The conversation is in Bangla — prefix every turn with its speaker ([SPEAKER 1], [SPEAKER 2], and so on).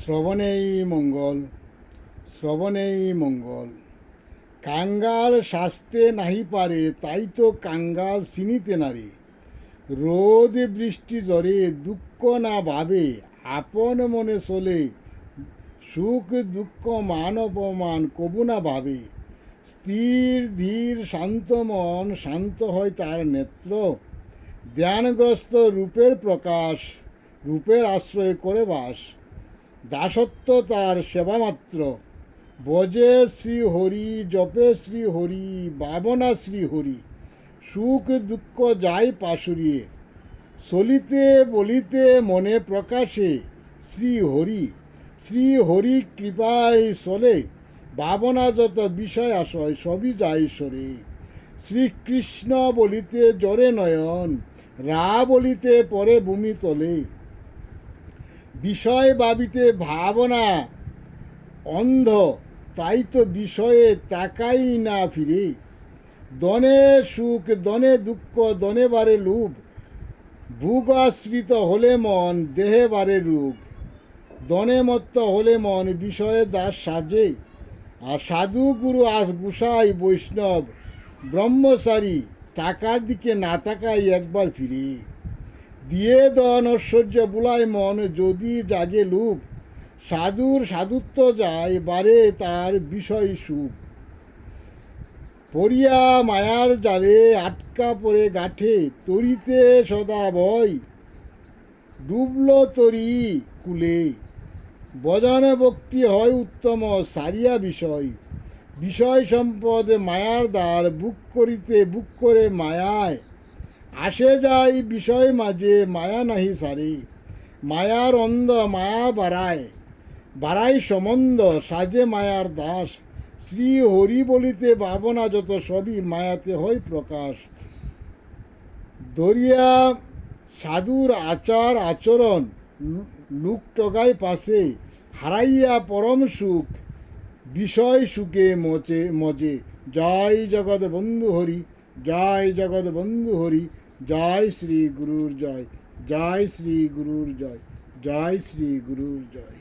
[SPEAKER 1] শ্রবণেই মঙ্গল, শ্রবণেই মঙ্গল। কাঙ্গাল শাস্তে নাহি পারে, তাই তো কাঙ্গাল চিনিতে নারে। রোদ বৃষ্টি জ্বরে দুঃখ না ভাবে, আপন মনে চলে। সুখ দুঃখ মান অপমান কবু না ভাবে। স্থির ধীর শান্ত মন, শান্ত হয় তার নেত্র। ধ্যানগ্রস্ত রূপের প্রকাশ, রূপের আশ্রয় করে বাস। দাসত্ব তার সেবা মাত্র। ভজে শ্রী হরি, জপে শ্রী হরি, ভাবনা শ্রী হরি। সুখ দুঃখ যায় পাশুরিয়ে, চলিতে বলিতে মনে প্রকাশে শ্রী হরি। শ্রী হরি কৃপায় চলে, ভাবনা যত বিষয় আশয় সবই যায় সরে। শ্রীকৃষ্ণ বলিতে জরে নয়ন, রা বলিতে পরে ভূমি তলে। বিষয় ভাবিতে ভাবনা অন্ধ, তাই তো বিষয়ে তাকাই না ফিরে। দনে সুখ দনে দুঃখ, দনে বারে লোভ। ভোগ আশ্রিত হলে মন, দেহে বারে রোগ। দনে মত্ত হলে মন, বিষয়ে দাস সাজে। আর সাধু গুরু গোসাই বৈষ্ণব ব্রহ্মচারী, টাকার দিকে না তাকাই একবার ফিরে। দিয়ে দন ঐশ্বর্য বুলায় মন, যদি জাগে লোভ। সাধুর সাধুত্ব যায়, বারে তার বিষয় সুখ। পড়িয়া মায়ার জালে আটকা পড়ে গাঠে, তরিতে সদা ভয়। ডুবল তরি কুলে, বজনে ভক্তি হয় উত্তম, সারিয়া বিষয়। বিষয় সম্পদ মায়ার দ্বার, বুক করিতে বুক করে মায়ায়। আসে যায় বিষয় মাঝে, মায়া নাহি সারে। মায়ার অন্ধ মায়া বাড়ায়, বাড়াই সম্বন্ধ, সাজে মায়ার দাস। শ্রী হরি বলিতে ভাবনা যত, সবই মায়াতে হয় প্রকাশ। দরিয়া সাধুর আচার আচরণ, লুক টগায় পাশে। হারাইয়া পরম সুখ, বিষয় সুখে মজে মজে। জয় জগৎ বন্ধু হরি, জয় জগৎ বন্ধু হরি। জয় শ্রী গুরুর জয়, জয় শ্রী গুরুর জয়, জয় শ্রী গুরুর জয়।